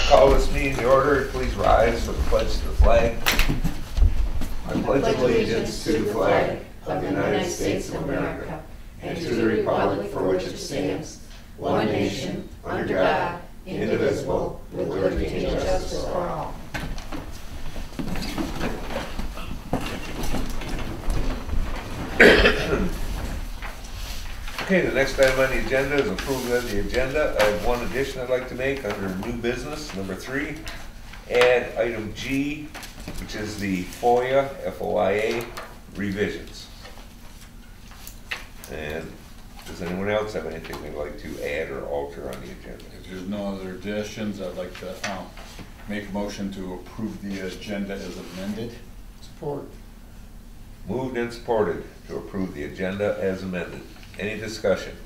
Call this meeting to order. Please rise for the pledge to the flag. I pledge allegiance to the flag of the United States of America and to the republic for which it stands, one nation, under God, indivisible, with liberty and justice for all. Okay, the next item on the agenda is approval of the agenda. I have one addition I'd like to make under new business, number 3. Add item G, which is the FOIA, FOIA revisions. And does anyone else have anything they'd like to add or alter on the agenda? If there's no other additions, I'd like to make a motion to approve the agenda as amended. Support. Moved and supported to approve the agenda as amended. Any discussion?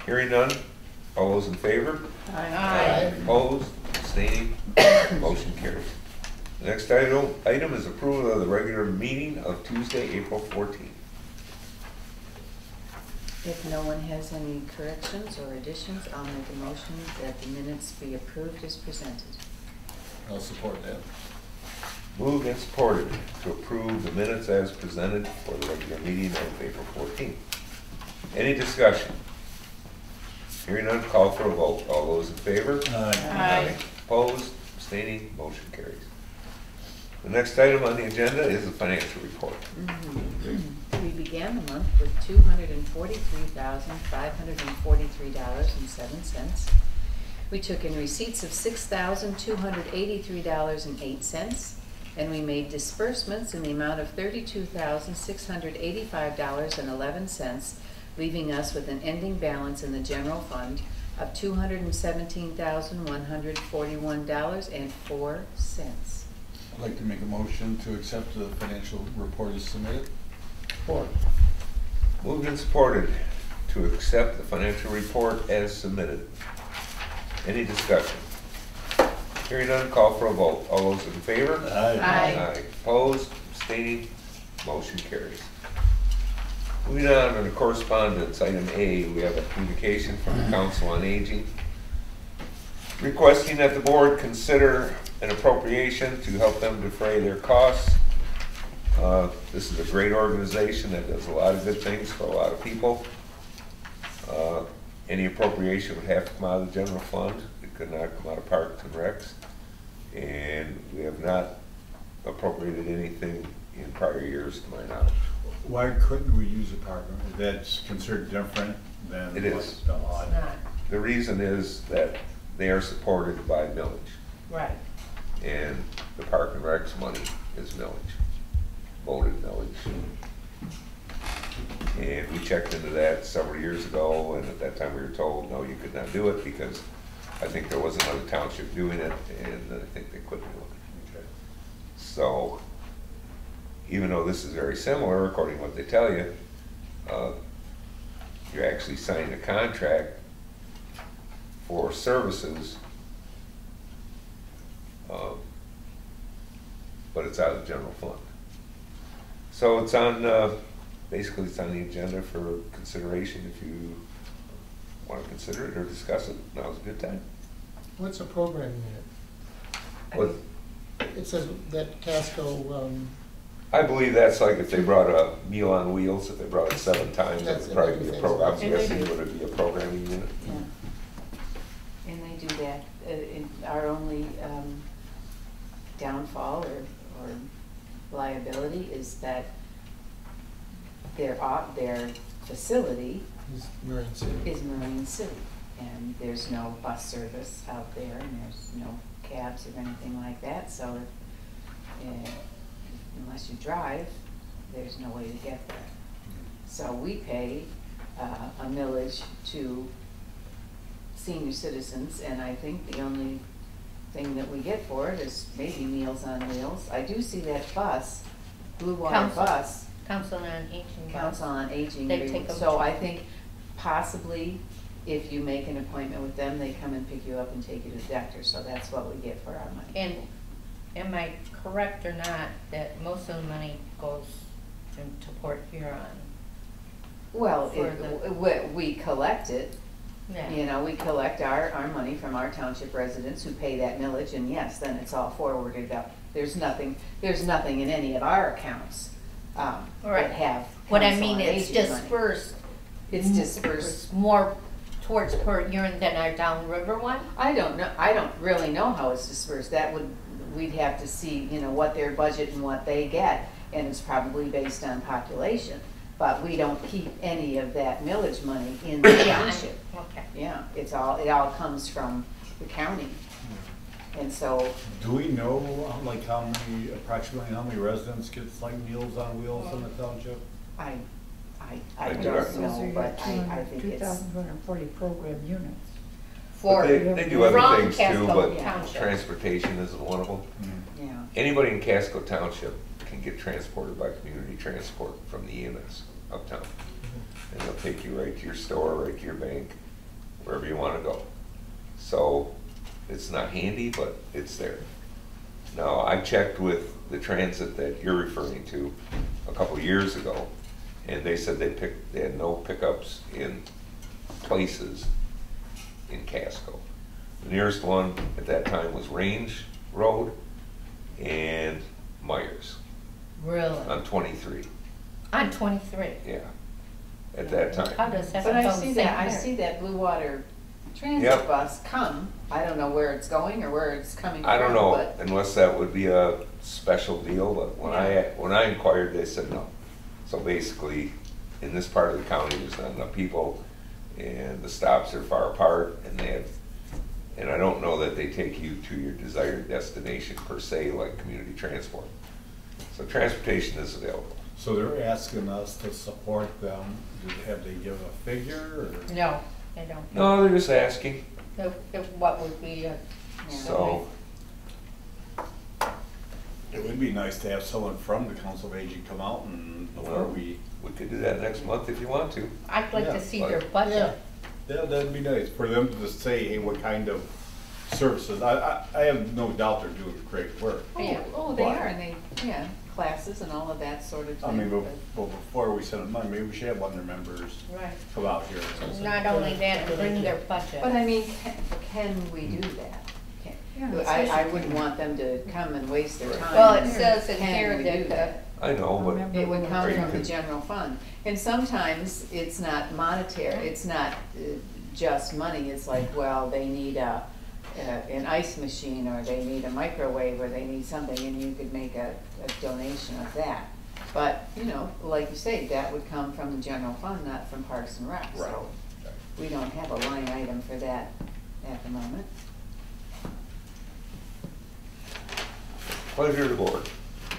Hearing none. All those in favor? Aye. Opposed? Abstaining? Motion carries. The next item is approval of the regular meeting of Tuesday, April 14th. If no one has any corrections or additions, I'll make a motion that the minutes be approved as presented. I'll support that. Moved and supported to approve the minutes as presented for the regular meeting of April 14th. Any discussion? Hearing none, call for a vote. All those in favor? Aye. Opposed? Abstaining? Motion carries. The next item on the agenda is the financial report. We began the month with $243,543.07. We took in receipts of $6,283.08. And we made disbursements in the amount of $32,685.11, leaving us with an ending balance in the general fund of $217,141.04. I'd like to make a motion to accept the financial report as submitted. Support. Moved and supported to accept the financial report as submitted. Any discussion? Hearing none, call for a vote. All those in favor? Aye. Opposed? Abstaining? Motion carries. Moving on to the correspondence, item A, we have a communication from the Council on Aging requesting that the board consider an appropriation to help them defray their costs. This is a great organization that does a lot of good things for a lot of people. Any appropriation would have to come out of the general fund. It could not come out of Parks and Recs. And we have not appropriated anything in prior years to my knowledge. Why couldn't we use a partner? That's considered different than It is. the odd. The reason is that they are supported by millage. Right. And the Park and Recs money is millage, voted millage. And we checked into that several years ago, and at that time we were told, no, you could not do it because I think there was another township doing it, and I think they couldn't do it. Okay. So, even though this is very similar, according to what they tell you, you're actually signing a contract for services, but it's out of the general fund. So it's on, basically it's on the agenda for consideration. If you want to consider it or discuss it, now's a good time. What's the program unit? What? It says that Casco, I believe that's like if they brought a Meal on Wheels, if they brought it 7 times, it would probably be a program. I'm guessing it would be a programming unit. Yeah. And they do that. Our only downfall or liability is that their facility is Marine City. And there's no bus service out there, and there's no cabs or anything like that. So unless you drive, there's no way to get there. So we pay a millage to senior citizens, and I think the only thing that we get for it is maybe Meals on Wheels. I do see that bus, Blue Water bus. Council on Aging. Council on Aging. They take them. So I think possibly if you make an appointment with them, they come and pick you up and take you to the doctor. So that's what we get for our money. And am I correct or not that most of the money goes to Port Huron? Well, For we collect it Yeah. You know, we collect our money from our township residents who pay that millage, and yes, then it's all forwarded up. There's nothing in any of our accounts, Right. that have What I council mean, on it's aging money. dispersed. It's dispersed. More towards per urine than our downriver one? I don't really know how it's dispersed. We'd have to see, you know, what their budget and what they get, and it's probably based on population. But we don't keep any of that millage money in the township. Okay. Yeah, it all comes from the county. And so, Do we know, like, approximately how many residents get like Meals on Wheels in the township? I I don't do not know, but I think it's, 2,240 program units. For, They do other from things too, Casco but Township. transportation isn't one of them. yeah. Anybody in Casco Township can get transported by community transport from the EMS uptown. And they'll take you right to your store, right to your bank, wherever you want to go. So it's not handy, but it's there. Now, I checked with the transit that you're referring to a couple years ago, and they said they had no pickups in places in Casco. The nearest one at that time was Range Road and Myers Really? on 23, On 23. yeah, at that How time. does that But I sound see safe that, I there? see that Blue Water transit Yep. bus come. I don't know where it's going or where it's coming from, I don't know, but unless that would be a special deal, but when I inquired, they said no. So basically, in this part of the county, there's not enough people, and the stops are far apart, and I don't know that they take you to your desired destination per se, like community transport. So transportation is available. So they're asking us to support them. Have they give a figure or? No, they don't. No, they're just asking, What would be a, so, It would be nice to have someone from the Council of Aging come out and before we. we could do that next month if you want to. I'd like Yeah, to see but- their budget. Yeah, that'd be nice for them to just say, hey, what kind of services. I have no doubt they're doing great work. Yeah. they are, and yeah, classes and all of that sort of thing. I mean, but before we send them money, maybe we should have one of their members Right. come out here. Not only that, bring their budget. But I mean, can we do that? Yeah, I wouldn't want them to come and waste their time. Well, it says in Can here we do that, that? I know, but Remember It would come Or you from the could- general fund. And sometimes it's not monetary, it's not just money, it's like, well, they need an ice machine, or they need a microwave, or they need something, and you could make a donation of that. But, you know, like you say, that would come from the general fund, not from Parks and Rec. Right. So we don't have a line item for that at the moment. pleasure of the board.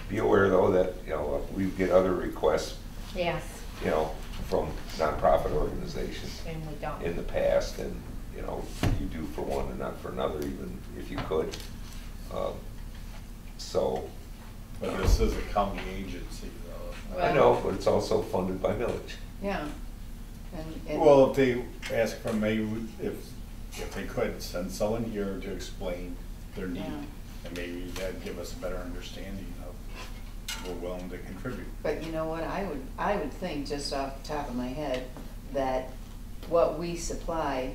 Be aware though that, you know, we get other requests, yes, you know, from nonprofit organizations and we don't. in the past, and, you know, you do for one and not for another, even if you could. So, But this is a county agency though. I know, but it's also funded by millage. Yeah. And Well, if they ask for maybe, if they could send someone here to explain their need, Yeah. and maybe that'd give us a better understanding of we're willing to contribute. But you know what, I would think, just off the top of my head, that what we supply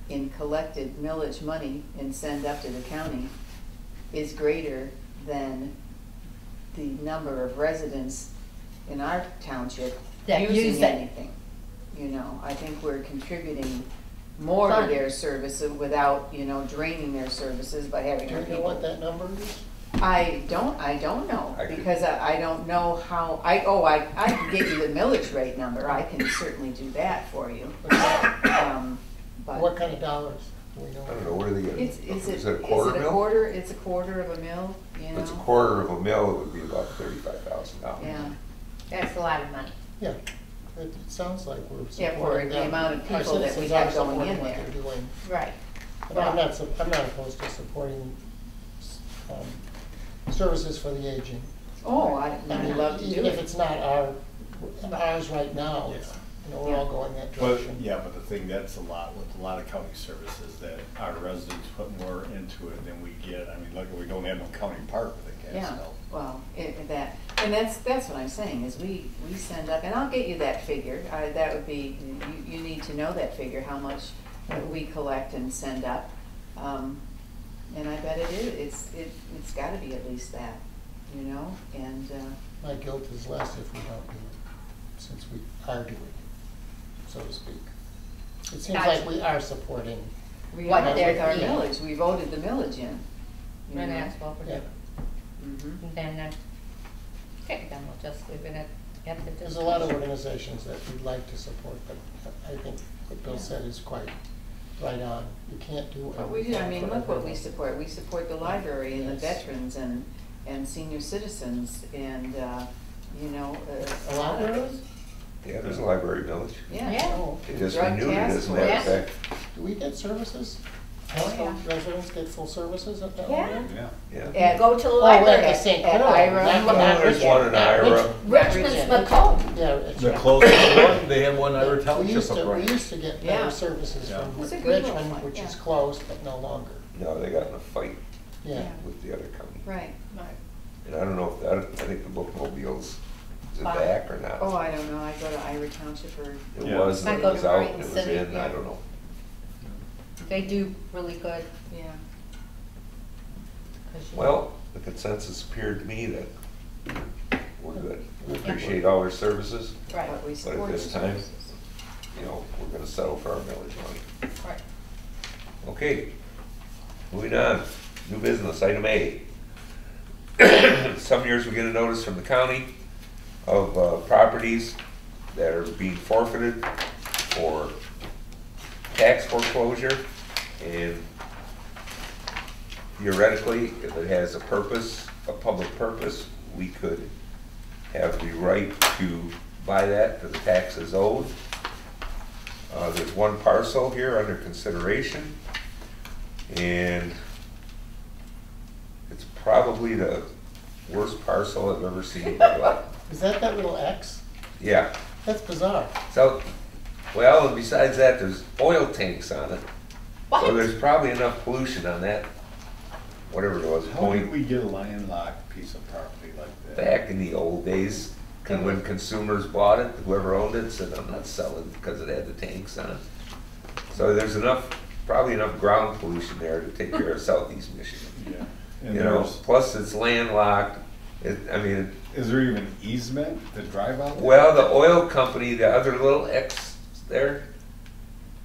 in collected millage money and send up to the county is greater than the number of residents in our township That use using it. anything. You know, I think we're contributing more to Fun. their services without, you know, draining their services by having Do our you know people. what that number is? I don't know, I could- because I don't know how, I can get you the millage rate number, I can certainly do that for you. But What kind of dollars? Do we know? I don't know, what are they getting? is it a quarter mil? It's a quarter of a mil, you know? If it's a quarter of a mil, it would be about $35,000. Yeah, That's a lot of money. Yeah, it sounds like we're Yeah, for supporting the them. amount of Our people that we citizens have are going supporting in what there. they're doing. Right. But I'm not opposed to supporting services for the aging. oh, I'd love to do Even if it. it's not ours right now, Yeah. you know, we're all going that But, direction. yeah, but the thing, that's a lot with a lot of county services, that our residents put more into it than we get. I mean, look, we don't have no county park with a Yeah, Casco. well, that's what I'm saying, is we send up, and I'll get you that figure, that would be, you need to know that figure, how much that we collect and send up. And I bet it is, it's gotta be at least that, you know, and, My guilt is less if we don't do it, since we are doing it, so to speak. It seems like we are supporting. we What are they're with our doing. millage, we voted the millage in. you And know. asphalt, Yeah. Mhm. and then, okay, then we'll just leave it at the discussion. There's a lot of organizations that we'd like to support, but I think what Bill said is quite right on. You can't do But we do, everything I mean, for look what we everyone. support, we support the library and the Yes. veterans and senior citizens and, you know, A library? Yeah, there's a library village. Yeah. Yeah. Oh, They just Drug renewed it, as a matter of task fact. do we get services? Oh, yeah. Residents get full services at that Yeah. library? Yeah. Yeah. Yeah, go to the Oh, library. at the St. At Clair. Ira. Not- Well, not there's one in Richmond. Ira. Richmond's Macomb. Yeah, it's The right. closest one, they had one Ira We Township used up to, we right. used to get Yeah. better services Yeah. from It's a good little Richmond, one, which is yeah. closed, but no longer. No, they got in a fight Yeah. with the other company. Right. And I don't know if that, I think the bookmobiles, is it Wow. back or not? Oh, I don't know, I go to Ira Township or, It Yeah. was, I and it go was to out, Brighton it was City, in, I yeah. don't know. They do really good. yeah. 'Cause you- Well, the consensus appeared to me that we're good. We appreciate all their services, Right, But we but support at the this time, services. you know, we're gonna settle for our millage money. right. Okay, moving on, new business, item A. Some years we get a notice from the county of properties that are being forfeited for tax foreclosure, and theoretically, if it has a purpose, a public purpose, we could have the right to buy that for the taxes owed. There's one parcel here under consideration, and it's probably the worst parcel I've ever seen in my life. Is that little X? Yeah, That's bizarre. so, well, and besides that, there's oil tanks on it. So What? there's probably enough pollution on that, whatever it was, How point, did we get a landlocked piece of property like that? back in the old days, and when consumers bought it, whoever owned it said, I'm not selling because it had the tanks on it. So there's enough, probably enough ground pollution there to take care of southeast Michigan. Yeah. And You know, there's, plus it's landlocked, I mean, is there even easement to drive out there? well, the oil company, the other little X there,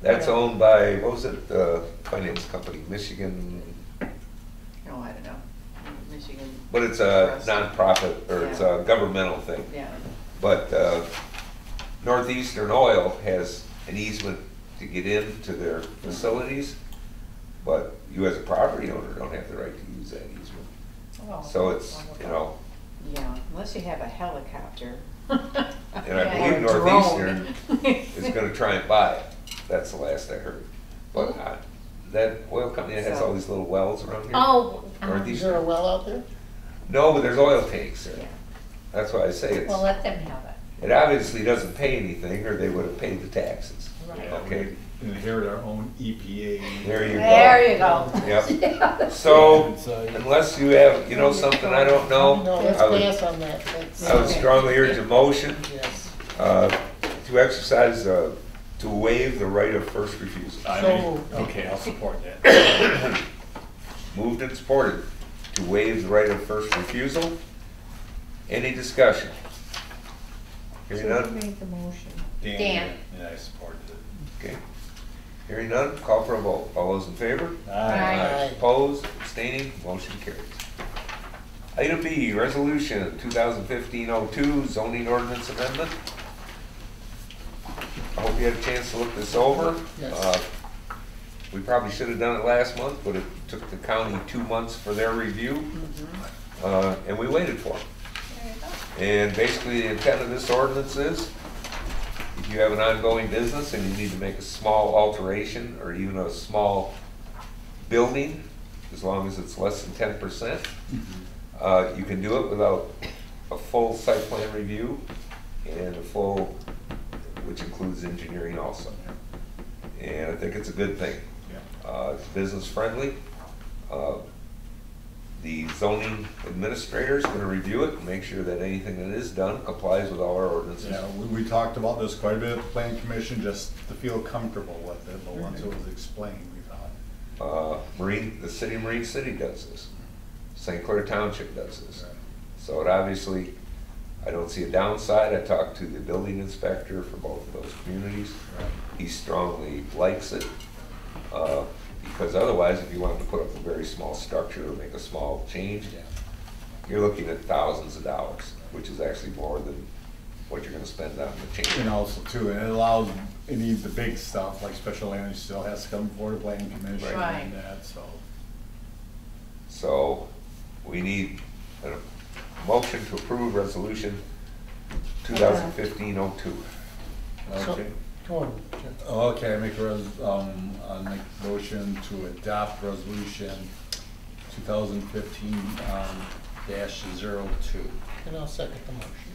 that's owned by, what was it, the finance company, Michigan, Oh, I don't know, Michigan. but it's a Trust. nonprofit, or it's a governmental thing. Yeah, But Northeastern Oil has an easement to get into their facilities, but you as a property owner don't have the right to use that easement. Oh, So it's, you know, yeah, unless you have a helicopter. and I believe Or a Northeastern drone. is gonna try and buy it. That's the last I heard. But that oil company that has all these little wells around here. Oh, Is there a Northeastern. well out there? No, but there's oil tanks there. Yeah. That's why I say well, it's, let them have it. it obviously doesn't pay anything, or they would have paid the taxes. Right. Yeah, Okay. we Inherit our own EPA. There you go. There you go. Yep. So, Inside. unless you have, you know, something I don't know, No, let's I would, pass on that. That's- I would strongly urge a motion Yes. to exercise, to waive the right of first refusal. I So mean, moved. okay, I'll support that. Moved and supported to waive the right of first refusal. Any discussion? Hearing So who none? made the motion? Dan. And I supported it. Okay. Hearing none, call for a vote. All those in favor? Aye. Opposed, abstaining, motion carries. Item B, resolution 2015-02 zoning ordinance amendment. I hope you had a chance to look this over. Yes. We probably should have done it last month, but it took the county 2 months for their review, and we waited for it. There you go. And basically, the intent of this ordinance is, if you have an ongoing business and you need to make a small alteration or even a small building, as long as it's less than 10%, you can do it without a full site plan review and a full, which includes engineering also. And I think it's a good thing. Yeah. It's business friendly. The zoning administrator is gonna review it and make sure that anything that is done complies with all our ordinances. Yeah, we talked about this quite a bit at the planning commission, just to feel comfortable with it, but once it was explained, we thought. The city of Marine City does this. St. Clair Township does this. Right. So it obviously, I don't see a downside. I talked to the building inspector for both of those communities. Right. He strongly likes it, because otherwise, if you wanted to put up a very small structure or make a small change, Yeah. you're looking at thousands of dollars, which is actually more than what you're gonna spend on the change. And also too, it allows, it needs the big stuff, like special land use still has to come before the planning commission Right. and that, so. So we need a motion to approve resolution 2015-02. Okay. Go on, Jim. Okay, I make I make a motion to adopt resolution 2015 -02. And I'll second the motion.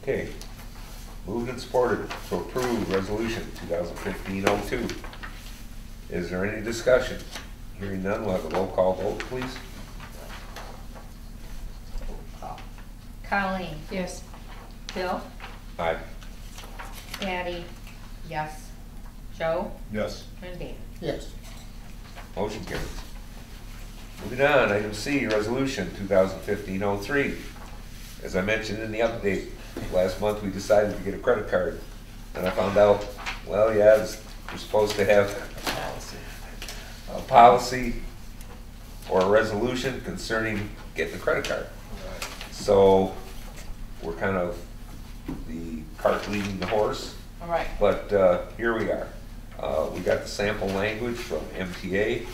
Okay. Moved and supported to approve resolution 2015-02. Is there any discussion? Hearing none, we'll have a roll call vote, please. Colleen, Yes. Bill, Aye. Patty, yes. Joe, Yes. and Dan. Yes. Motion carries. Moving on, item C, resolution 2015-03. As I mentioned in the update, last month we decided to get a credit card. And I found out, well, yeah, we're supposed to have a policy or a resolution concerning getting a credit card. So we're kind of the cart leading the horse. All right. But here we are. We got the sample language from MTA.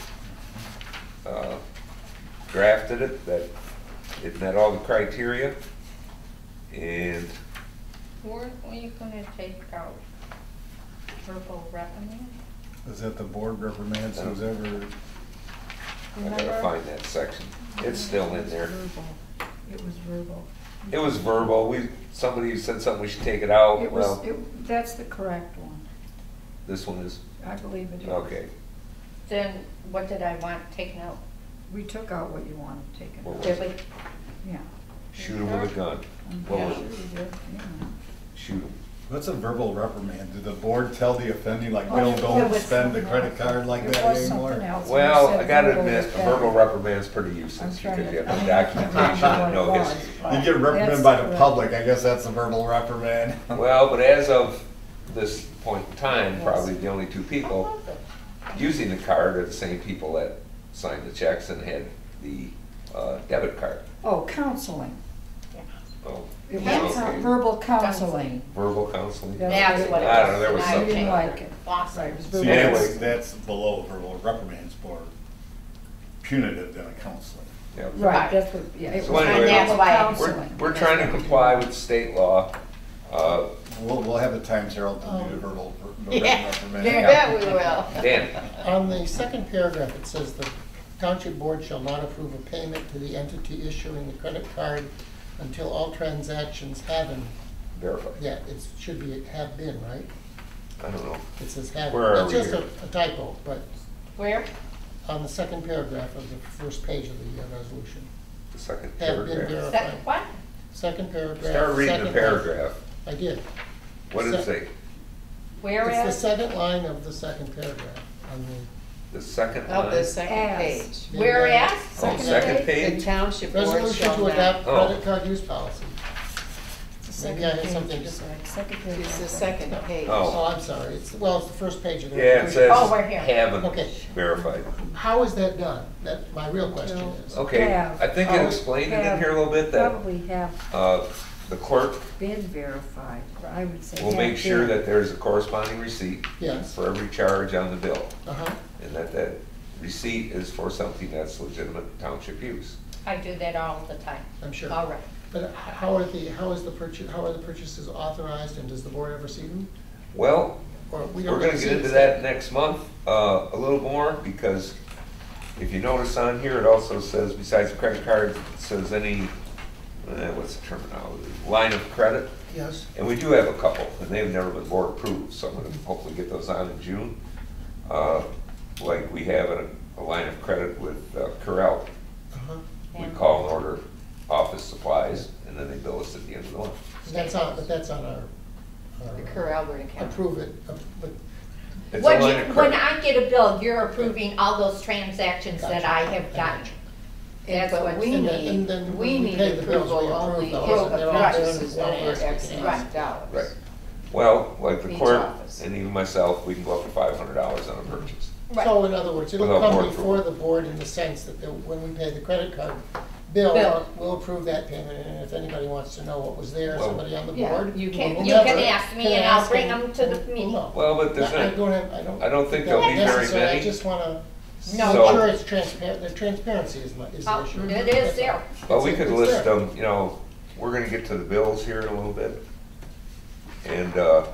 Drafted it, that it met all the criteria. And Were you gonna take out verbal reprimand? Is that the board reprimands who's ever, I gotta find that section. It's still in there. It was verbal. It was verbal. Somebody said something, we should take it out. It was, Well, that's the correct one. this one is, I believe it is. okay. Then what did I want taken out? We took out what you wanted taken What out. was Did it? we? Yeah. Shoot him with a gun. What I'm was sure it? we did, yeah. Shoot him. what's a verbal reprimand? Did the board tell the offending, like, Oh, Bill, it don't was spend the something credit else. card like It that was anymore? something else. You Well, said I gotta verbal admit, was a better. verbal reprimand's pretty I'm useless trying because to- you have I no don't remember documentation what and it no was, history. but You get reprimanded that's by the correct. public, I guess that's a verbal reprimand. Well, but as of this point in time, Yes. probably the only two people using the card are the same people that signed the checks and had the debit card. Oh, counseling. Oh, It Yeah. was okay. verbal counseling. Verbal counseling? Yeah. That's what it was. I don't know, there was I something. didn't like it. Awesome. Right, it was See, verbal. Anyway. that's below verbal reprimands, more punitive than a counseling. Yeah. Right, that's what, yeah. It So was anyway, that's verbal why- counseling. We're trying to comply with state law. We'll have the Times Herald to do the verbal Yeah, reprimand. you bet we will. Dan, On the second paragraph, it says the township board shall not approve a payment to the entity issuing the credit card until all transactions have been, verify. yeah, it should be have been, right? I don't know. It says have. Where are It's we just here? a typo, but Where? on the second paragraph of the first page of the resolution. The second Have been paragraph. verified. Second, what? Second paragraph. Start reading the second line. paragraph. I did. What does it say? Where It's the at? second line of the second paragraph on The second Of the line? second As. page. Where at? Oh, second The page? township the board resolution shall to not. adopt Oh. credit card use policy. It's the Maybe I had second something page, different. Second page. It's the second page. Oh. Oh, I'm sorry. It's the first page of the Yeah, it resolution. says Oh, we're here. haven't Okay. verified. How is that done? That, my real question is. Okay, Have. I think it Oh, explained it in have. here a little bit that Probably have the clerk been verified, I would say. will have make sure been. that there's a corresponding receipt Yes. for every charge on the bill. Uh-huh. And that receipt is for something that's legitimate township use. I do that all the time. I'm sure. All right. But how are the purchases authorized, and does the board ever see them? Well, Or we we're don't gonna see get into it? that next month, a little more, because if you notice on here, it also says, besides the credit card, it says any, what's the terminology, line of credit. Yes. And we do have a couple, and they've never been board approved, so I'm gonna hopefully get those on in June. Like we have a line of credit with Corel we And- call and order office supplies, and then they bill us at the end of the month. But that's on our. The Kerr Albert account. Approve it, but It's a When line you, of when credit. I get a bill, you're approving all those transactions that I have done. That's But what, we And then- and need, then we when we need pay the bills, we approval approve only those, if and the they're all purchase done is in one over aspect. X amount of dollars. Right. Well, like the Each clerk, office. and even myself, we can go up to $500 on a purchase. right. So in other words, it'll Without come board before approval. the board in the sense that when we pay the credit card bill, Bill. we'll approve that payment, and if anybody wants to know what was there, Well- somebody on the Yeah, board. you Can- will you never- can ask me and I'll bring them to the we'll meeting. know. Well, but there's I not, don't have, I don't think that there'll be very necessary. I many. just wanna No. make sure it's transparent, the transparency is the Oh, issue. it is there. But we could It's list there. them, you know, we're gonna get to the bills here in a little bit. And, I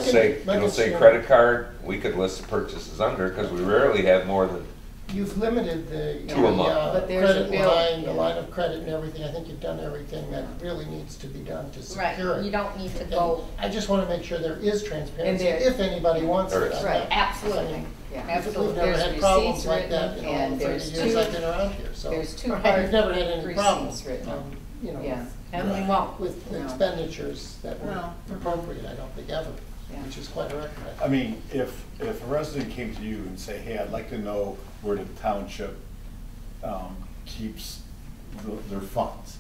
can- it'll say sure. credit card, we could list the purchases under, because we rarely have more than, You've limited the Two a month. But there's a credit bill, line, the yeah. line of credit and everything. I think you've done everything that really needs to be done to Right, secure it. you don't need to And go, I just wanna make sure there is transparency, And there- if anybody wants There it. is. I'm Right, not- absolutely. Yeah. Absolutely. We've never There's had problems receipts like that in written, all and the 30 there's years two- I've been around here, so. There's two We've hard never had any problems, receipts written. you know, Yeah. and we won't. with No. expenditures that were No. appropriate, I don't think ever, Yeah. which is quite a record. I mean, if a resident came to you and say, hey, I'd like to know where the township keeps their funds.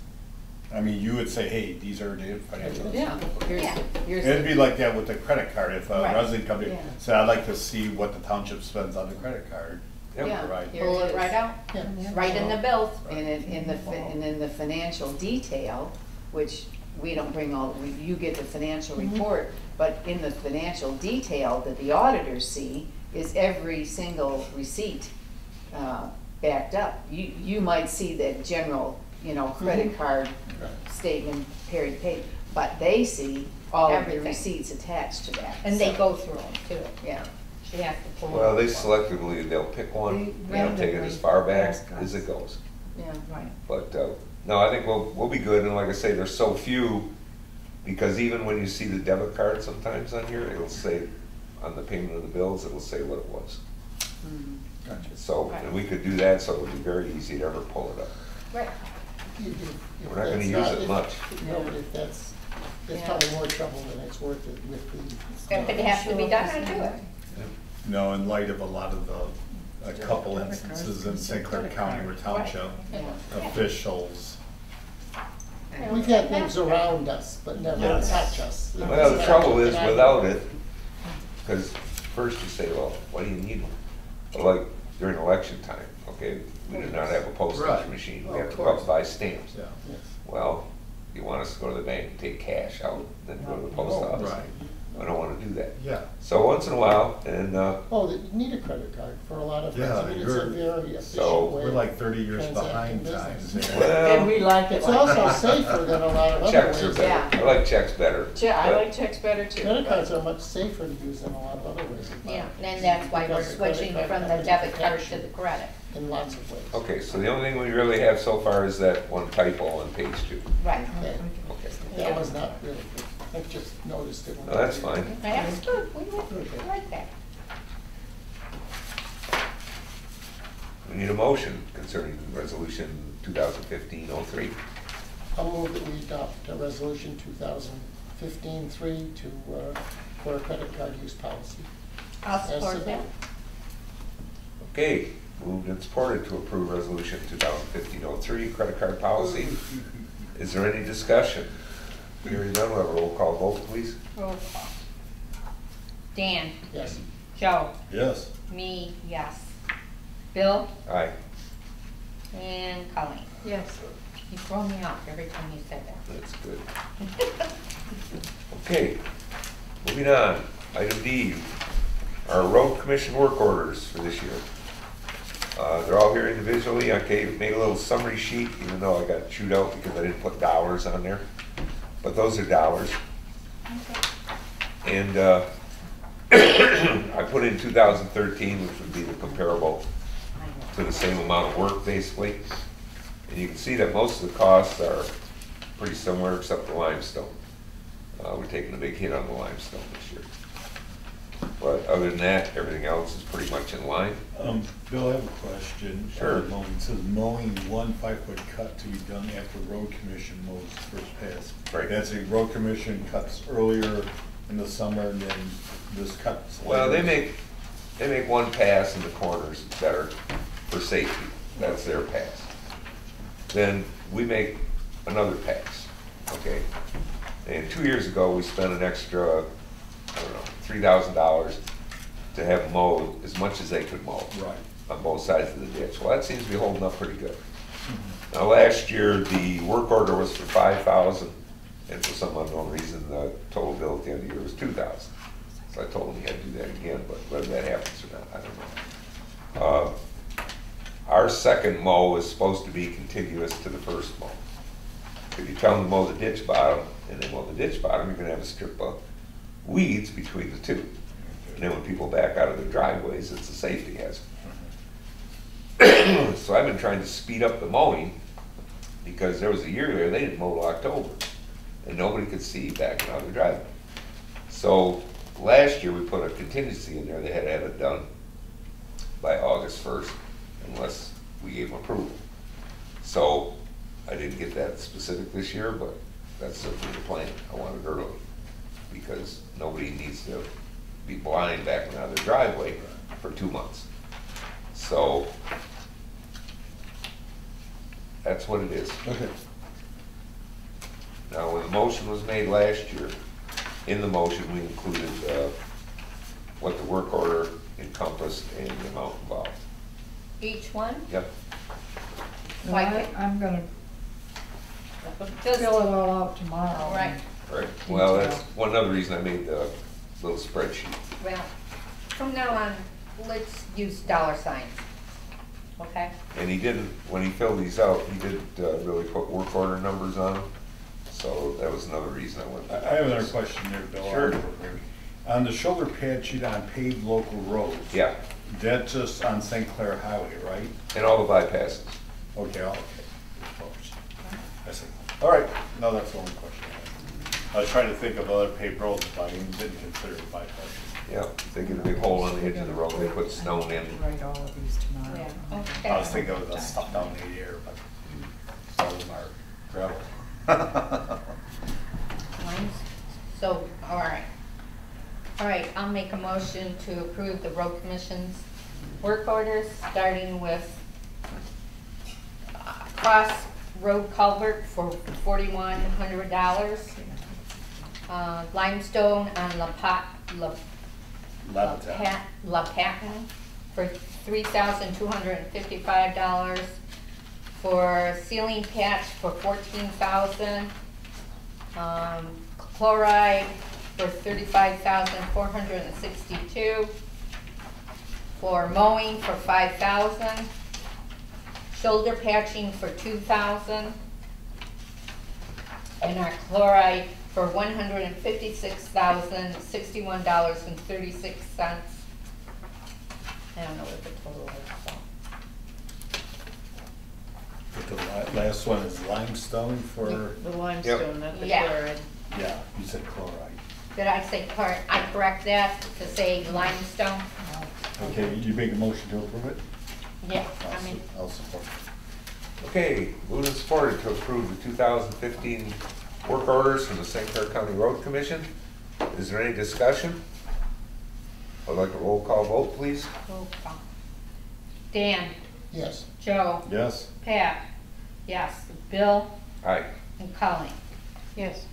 I mean, you would say, hey, these are the financial. Yeah, Yeah. here's It'd be the, like that with the credit card. If a Right. resident comes in Yeah. and said, I'd like to see what the township spends on the credit card. Yep. yeah, Right. here Pull it it is. right out, Yeah. right in the bills. And in the financial detail, which we don't bring all, you get the financial report, but in the financial detail that the auditors see is every single receipt backed up. You might see that general, credit card statement, paid, but they see all of the Everything. receipts attached to that. And they So, go through them too. Yeah, She has to pull. well, they them. selectively, they'll pick one, They they'll take it as far back as it goes. yeah. Right. But, no, I think we'll be good, and like I say, there's so few, because even when you see the debit card sometimes on here, it'll say, on the payment of the bills, it'll say what it was. Mhm. So, and we could do that, so it would be very easy to ever pull it up. Right. We're not gonna use it much. No, but if that's, it's Yeah. probably more trouble than it's worth it with the. If it has to be done, I do it. No, in light of a lot of a couple instances in St. Clair County where township Yeah. officials, We've had things around us, but never Yes. touch us. Well, the trouble is without it, because first you say, well, why do you need them? Well, like during election time, okay, we did not have a postage Right. machine, Oh, we have of to go course. up buy stamps. yeah. Yes. Well, you want us to go to the bank and take cash out, then go to the post Oh, office. Right. I don't wanna do that. Yeah. So once in a while, and, Oh, you need a credit card for a lot of things. Yeah, I mean, I it's a heard. very So, efficient way. We're like 30 years transacting behind business. times. well, like It's also safer than a lot of other checks are ways. better. Yeah. I like checks better. I but- like checks better too. Credit cards are much safer to use than a lot of other ways. Yeah, and that's why we're Because the credit switching card from the companies debit card protect to you the credit. in lots of ways. Okay, so the only thing we really have so far is that one typo on page 2. Right. Okay. Okay. That was not really good. I just noticed it. No, that's fine. That's good, we like that. We need a motion concerning resolution 2015-03. I'll move that we adopt resolution 2015-3 for a credit card use policy. I'll As support that. submitted. Okay, moved and supported to approve resolution 2015-03, credit card policy. Is there any discussion? Hearing none, we'll have a roll call vote, please. Roll call. Dan, Yes. Joe, Yes. me, yes. Bill, Aye. and Colleen. Yes. You throw me off every time you said that. That's good. Okay, moving on. Item D, our road commission work orders for this year. They're all here individually. Okay, made a little summary sheet, even though I got chewed out because I didn't put dollars on there. But those are dollars. And I put in 2013, which would be the comparable to the same amount of work, basically. And you can see that most of the costs are pretty similar, except the limestone. We're taking a big hit on the limestone this year. But other than that, everything else is pretty much in line. Bill, I have a question. Sure. Mowing. It says mowing 1 5-foot cut to be done after road commission mows first pass. Right. That's a road commission cuts earlier in the summer and then this cuts. Well, later. they make one pass in the corners better for safety. That's their pass. Then we make another pass, okay? And 2 years ago, we spent an extra, I don't know, $3,000 to have mowed as much as they could mow. Right. On both sides of the ditch. Well, that seems to be holding up pretty good. Now, last year, the work order was for $5,000, and for some unknown reason, the total bill at the end of the year was $2,000. So I told him he had to do that again, but whether that happens or not, I don't know. Our second mow is supposed to be contiguous to the first mow. If you tell them to mow the ditch bottom, and they mow the ditch bottom, you're gonna have a strip of weeds between the two. And then when people back out of their driveways, it's a safety hazard. So I've been trying to speed up the mowing, because there was a year there, they didn't mow till October, and nobody could see backing out of their driveway. So last year, we put a contingency in there, they had to have it done by August 1st, unless we gave them approval. So I didn't get that specific this year, but that's certainly the plan. I want it early, because nobody needs to be blind backing out of their driveway for 2 months. So that's what it is. Okay. Now, when the motion was made last year, in the motion, we included what the work order encompassed and the amount involved. Each one? Yep. No, Like- I'm gonna Just- fill it all out tomorrow. Right. Right. Well, that's one other reason I made the little spreadsheet. Well, from now on, let's use dollar signs, okay? And he didn't, when he filled these out, he didn't really put work order numbers on them. So that was another reason I went. I have another question there, Bill. Sure. On the shoulder pad sheet on paved local roads. Yeah, That's just on St. Clair Highway, right? and all the bypasses. Okay, okay. I see. All right, no, that's the only question I had. I was trying to think of other paved roads, but I didn't consider it bypass. Yeah, if they get a big hole on the edge of the road, they put stone in. Write all of these tomorrow. Yeah, okay. I was thinking of the stuff down in the air, but some of them are gravel. Mine's- So, all right. All right, I'll make a motion to approve the road commission's work orders, starting with cross road culvert for $4,100. Limestone on La Patton for $3,255. For ceiling patch for $14,000. Chloride for $35,462. For mowing for $5,000. Shoulder patching for $2,000. And our chloride for $156,061.36. I don't know what the total is, so. But the last one is limestone for, The limestone, not the Yeah. chloride. yeah, you said chloride. Did I say chloride? I correct that to say limestone? Okay, you make a motion to approve it? Yeah, I mean, I'll support. Okay, moved and supported to approve the 2015 work orders from the St. Clair County Road Commission. Is there any discussion? I'd like a roll call vote, please. roll call. Dan, Yes. Joe, Yes? Pat, yes, Bill, Aye. and Colleen. Yes.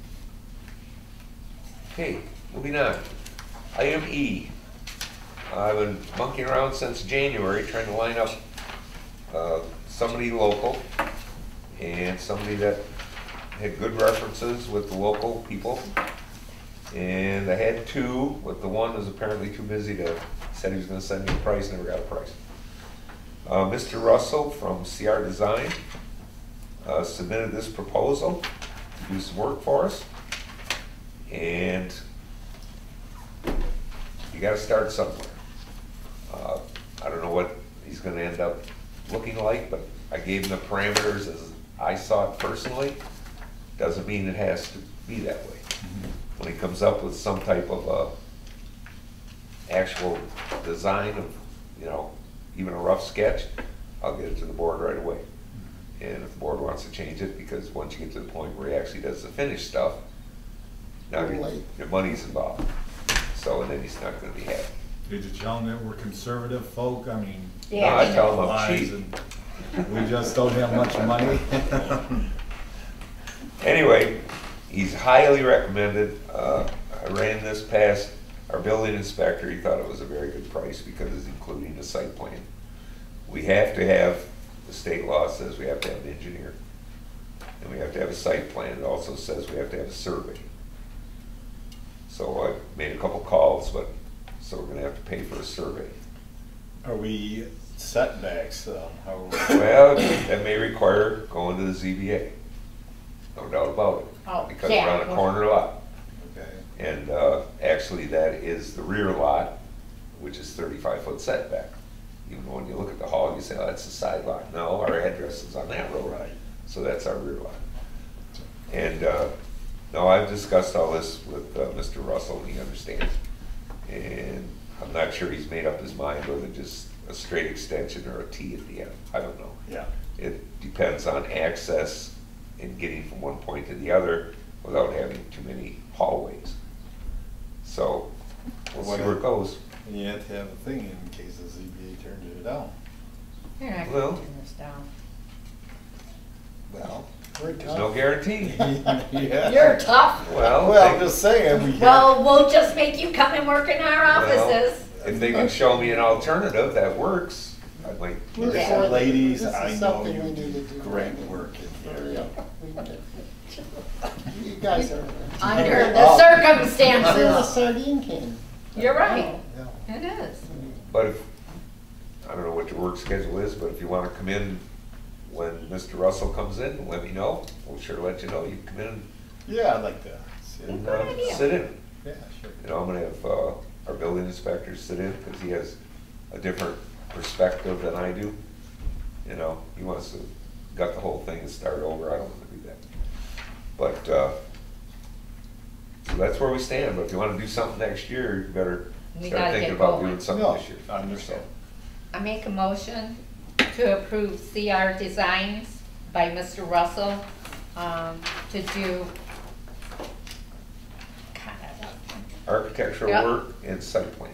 Okay, moving on. Item E. I've been monkeying around since January trying to line up somebody local and somebody that had good references with the local people. And I had two, but the one was apparently too busy to, said he was gonna send me a price, never got a price. Mr. Russell from CR Design submitted this proposal to do some work for us. And you gotta start somewhere. I don't know what he's gonna end up looking like, but I gave him the parameters as I saw it personally. Doesn't mean it has to be that way. When he comes up with some type of actual design of, even a rough sketch, I'll get it to the board right away. And if the board wants to change it, because once you get to the point where he actually does the finished stuff, now your money's involved. So, and then he's not gonna be happy. Did you tell them that we're conservative folk? I mean. No, I tell him I'm lies cheap. and we just don't have much money. Anyway, he's highly recommended. I ran this past our building inspector. He thought it was a very good price because it's including the site plan. We have to have, the state law says we have to have an engineer. And we have to have a site plan. It also says we have to have a survey. So I made a couple calls, so we're gonna have to pay for a survey. Are we setbacks? Well, that may require going to the ZBA. No doubt about it. Oh, Because yeah. we're on a corner lot. Okay. And actually, that is the rear lot, which is 35-foot setback. Even when you look at the hall, you say, oh, that's the side lot. No, our address is on that road, Right. so that's our rear lot. And no, I've discussed all this with Mr. Russell, and he understands. And I'm not sure he's made up his mind whether just a straight extension or a T at the end. I don't know. Yeah. It depends on access and getting from one point to the other without having too many hallways. So we'll see where it goes. And you have to have a thing in case the ZBA turns it down. You're not Well- gonna turn this down. Well. We're There's no tough. guarantee. Yeah. You're tough. Well, I'm just saying, we have. Well, we'll just make you come and work in our offices. if they can show me an alternative that works, I might. We're Yeah. for it. Ladies, This is I know something you we do need to do. great work in Hurry here. up. You guys are. Under the Under the circumstances. sardine can. You're right. Yeah. It is. But if, I don't know what your work schedule is, but if you wanna come in when Mr. Russell comes in, let me know. We'll sure let you know. You can come in Yeah, I'd like to see and it. Good idea. sit in. Yeah, sure. I'm gonna have our building inspector sit in, because he has a different perspective than I do. He wants to gut the whole thing and start over. I don't wanna do that. But, so that's where we stand. But if you wanna do something next year, you better We start gotta thinking get about going. doing something No, this year. I understand. I make a motion to approve CR Designs by Mr. Russell, to do, God, Architectural Yep. work and site plan.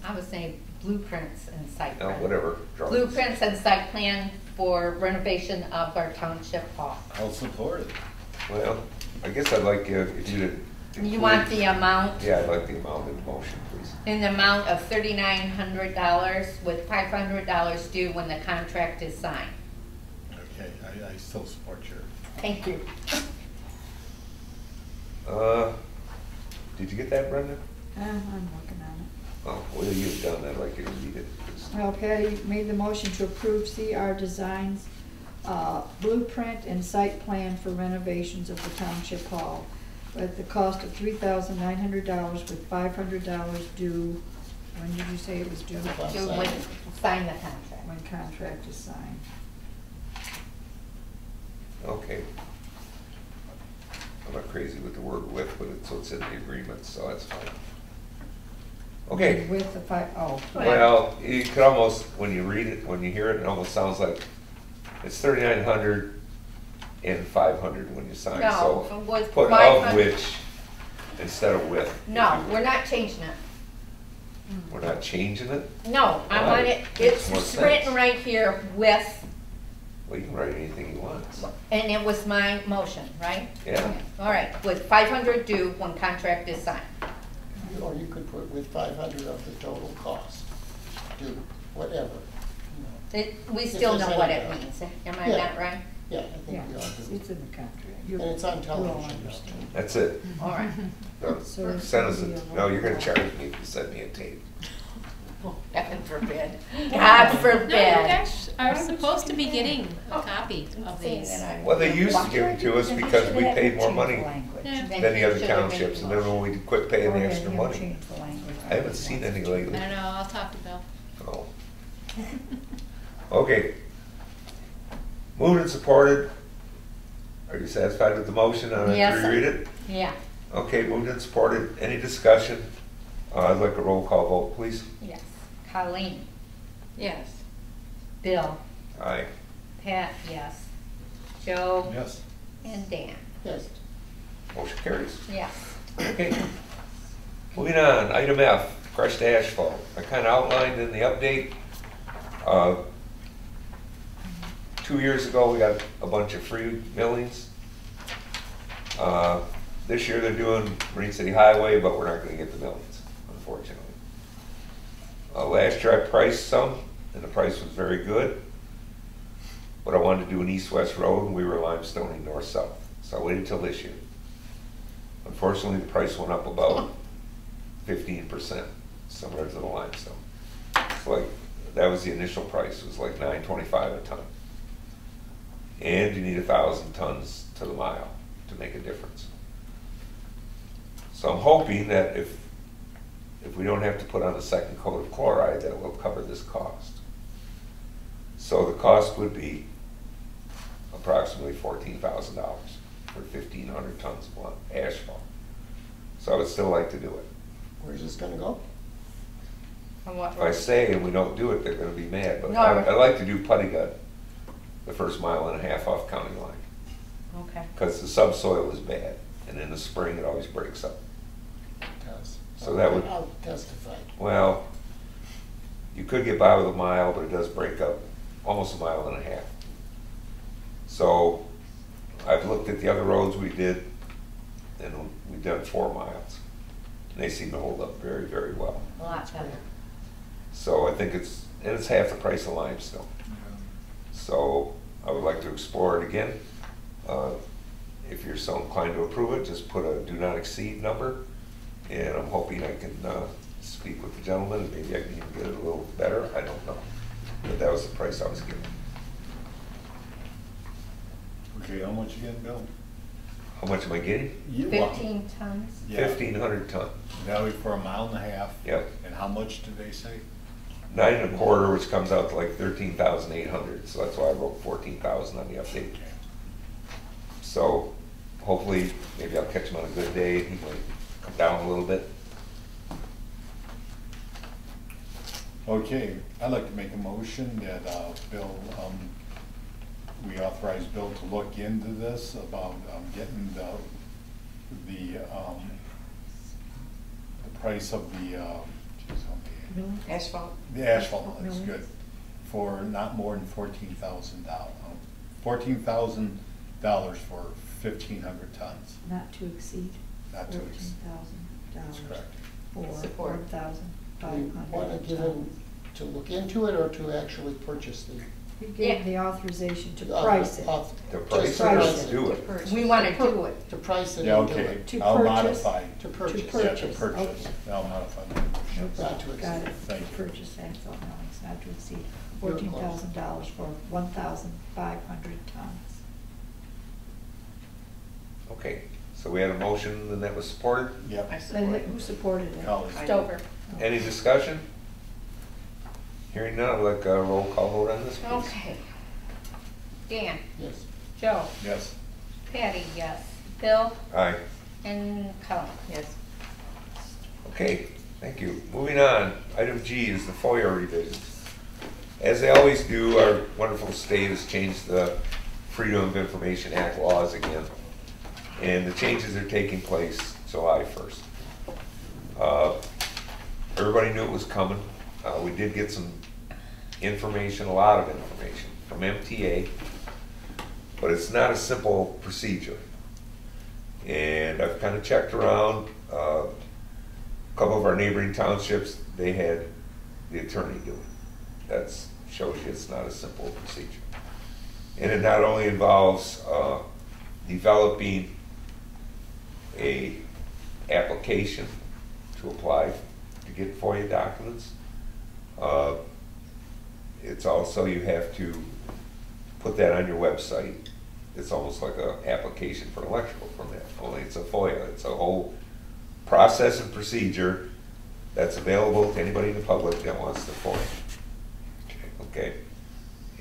I was saying blueprints and site No, plan. whatever. drawings. Blueprints and site plan for renovation of our township hall. I'll support it. Well, I guess I'd like you, if you did. You want the amount? Yeah, I'd like the amount in the motion, please. In the amount of $3,900 with $500 due when the contract is signed. Okay, I still support your. Thank you. Did you get that, Brenda? I'm working on Oh, well, you've done that, I'd like you to read it. please. it. Well, Patty made the motion to approve CR Designs blueprint and site plan for renovations of the Township Hall at the cost of $3,900 with $500 due, when did you say it was due? Due when, sign the contract. When contract is signed. Okay. I'm not crazy with the word with, but it's in the agreement, so that's fine. Okay. With the Well, you could almost, when you read it, when you hear it, it almost sounds like it's 3,900 and 500 when you sign. No, So with put 500. of which instead of with. No, we're not changing it. We're not changing it? No, I Why? want it, Makes more it's sense. written right here with, Well, you can write anything you want. and it was my motion, right? Yeah. All right, with 500 due when contract is signed. Or you could put with 500 of the total cost, do whatever. We If still there's know what it any doubt. means, am I Yeah. not right? Yeah, I Yeah, think we ought to. it's in the contract. And it's on You'll all television. understand. That's it. All right. No, So it's send us gonna be a, a no, you're gonna roll charge me if you send me a tape. Heaven forbid. God forbid. No, you guys are supposed to be getting a copy of these. Well, they used to give them to us because we paid more money Yeah. than the other townships, and then when we quit paying the extra money. I haven't seen any I lately. don't know, I'll talk to Bill. Oh. Okay. Moved and supported. Are you satisfied with the motion? I don't have Yes. to reread it? Yeah. Okay, moved and supported. Any discussion? I'd like a roll call vote, please. Yes. Colleen, Yes. Bill, Aye. Pat, yes. Joe, Yes. and Dan, Yes. Motion carries. yes. Okay. Moving on, item F, crushed asphalt. I kind of outlined in the update. 2 years ago, we got a bunch of free millings. This year they're doing Marine City Highway, but we're not gonna get the millings, unfortunately. Last year I priced some, and the price was very good. But I wanted to do an east-west road, and we were limestoning north-south. So I waited till this year. Unfortunately, the price went up about 15%, similar to the limestone. It's like, that was the initial price, it was like $9.25 a ton. And you need 1,000 tons to the mile to make a difference. So I'm hoping that if we don't have to put on a second coat of chloride, that will cover this cost. So the cost would be approximately $14,000 for 1,500 tons of asphalt. So I would still like to do it. Where's this gonna go? And what If I say and we don't do it, they're gonna be mad, but No. I like to do putty gut the first 1.5 miles off county line. Okay. Because the subsoil is bad, and in the spring it always breaks up. So that would- I'll testify. Well, you could get by with 1 mile, but it does break up almost 1.5 miles. So I've looked at the other roads we did, and we've done 4 miles. And they seem to hold up very, very well. A lot better. So I think it's half the price of limestone. So I would like to explore it again. If you're so inclined to approve it, just put a do not exceed number. And I'm hoping I can speak with the gentleman, and maybe I can even get it a little better, I don't know. But that was the price I was given. Okay, how much again, Bill? How much am I getting? 15 tons? Yeah. 1,500 ton. That was for 1.5 miles. Yep. And how much did they say? 9.25, which comes out to like 13,800, so that's why I wrote 14,000 on the update. So hopefully, maybe I'll catch him on a good day, he might come down a little bit. Okay, I'd like to make a motion that Bill, we authorize Bill to look into this about getting the price of the, Asphalt. the asphalt, that's Really? good, for not more than $14,000. $14,000 for 1,500 tons. Not to exceed Not to exceed. That's $14,000 correct. for Support. 1,500 Want to give him tons. to look into it or to actually purchase the? We gave the authorization to uh, price it. The Just price, price let's it. do To it. purchase. We want to do it. To price it Yeah, and do okay, it. To I'll purchase? modify. To purchase. Yeah, to Purchase, purchase, okay. I'll modify my motion. Not to Got exceed. it. Thank you. Purchase asphalt millings not to exceed You're close. $14,000 for 1,500 tons. Okay, so we had a motion and that was supported. Yep. I And support. who supported it? Colleen. Stover. Any discussion? Hearing none, I'd like a roll call vote on this, please. Okay. Dan, Yes. Joe, Yes. Patty, yes. Bill, Aye. and Colleen. Yes. Okay, thank you. Moving on, item G is the FOIA revisions. As they always do, our wonderful state has changed the Freedom of Information Act laws again. And the changes are taking place July 1st. Everybody knew it was coming. We did get some information, a lot of information from MTA, but it's not a simple procedure. And I've kind of checked around. A couple of our neighboring townships, they had the attorney do it. That shows you it's not a simple procedure. And it not only involves developing a application to apply to get FOIA documents. It's also, you have to put that on your website. It's almost like an application for an electrical permit, only it's a FOIA. It's a whole process and procedure that's available to anybody in the public that wants the FOIA. Okay,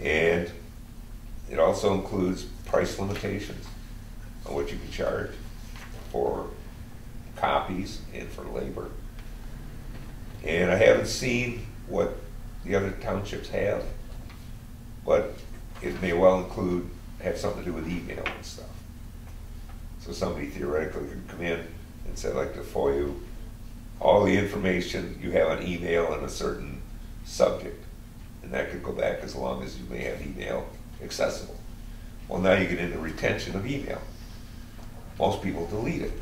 and it also includes price limitations on what you can charge for copies and for labor. And I haven't seen what the other townships have, but it may well have something to do with email and stuff. So somebody theoretically could come in and say, I'd like to FOIA all the information you have on email on a certain subject. And that could go back as long as you may have email accessible. Well, now you get into retention of email. Most people delete it,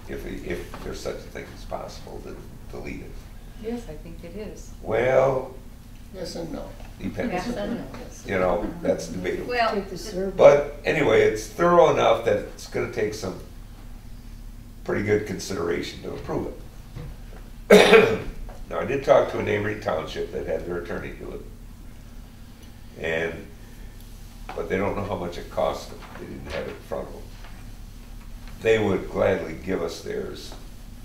if there's such a thing as possible to delete it. Yes, I think it is. Well, Yes and no. depends. Yes and no. You know, that's debatable. Well, Take the survey. But anyway, it's thorough enough that it's gonna take some pretty good consideration to approve it. Now, I did talk to a neighboring township that had their attorney do it. But they don't know how much it cost them. They didn't have it in front of them. They would gladly give us theirs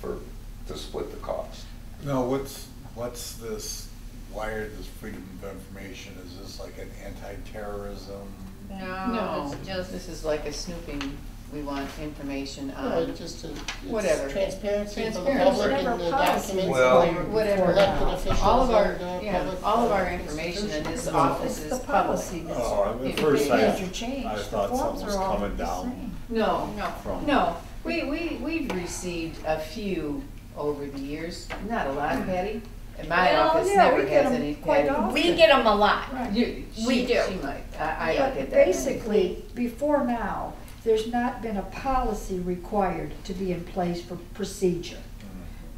to split the cost. No, what's this, why are this freedom of information? Is this like an anti-terrorism? no, No, it's just, This is like a snooping, we want information No, on, just whatever. it's transparency for the Transparency. public Whatever and the policy documents. Well- for Whatever. elected officials all of our, and, yeah, public, all of our information in institutions. this office It's is the public. policy that's. Oh, at If first they Major change. I The thought forms something was are all coming the down. same. No, no. From. no, we've received a few over the years, not a lot, Patty. And my Well, office yeah, never we get has 'em any, quite Patty. often. We get them a lot. Right. We do. She might, I don't But get that many. basically, before now, there's not been a policy required to be in place for procedure.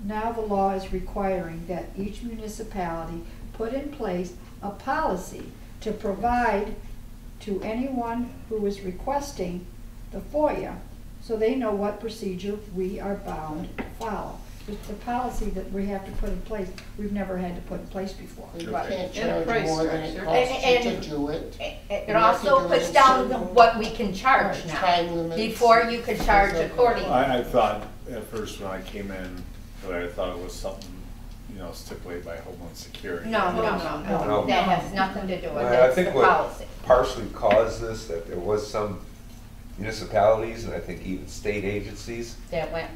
Now the law is requiring that each municipality put in place a policy to provide to anyone who is requesting the FOIA, so they know what procedure we are bound to follow. It's a policy that we have to put in place, we've never had to put in place before. You Right. can't And a charge price more than it structure. costs you to And- do it. It You have to also do it puts in down certain- what we can charge Right, now. time limits. Before you could charge Things like that. accordingly. I thought at first when I came in, that I thought it was something, stipulated by Homeland Security. No, no, No. no, No. that has nothing to do with Well, it, I it's the think what policy. partially caused this, that there was some municipalities, and I think even state agencies, That went,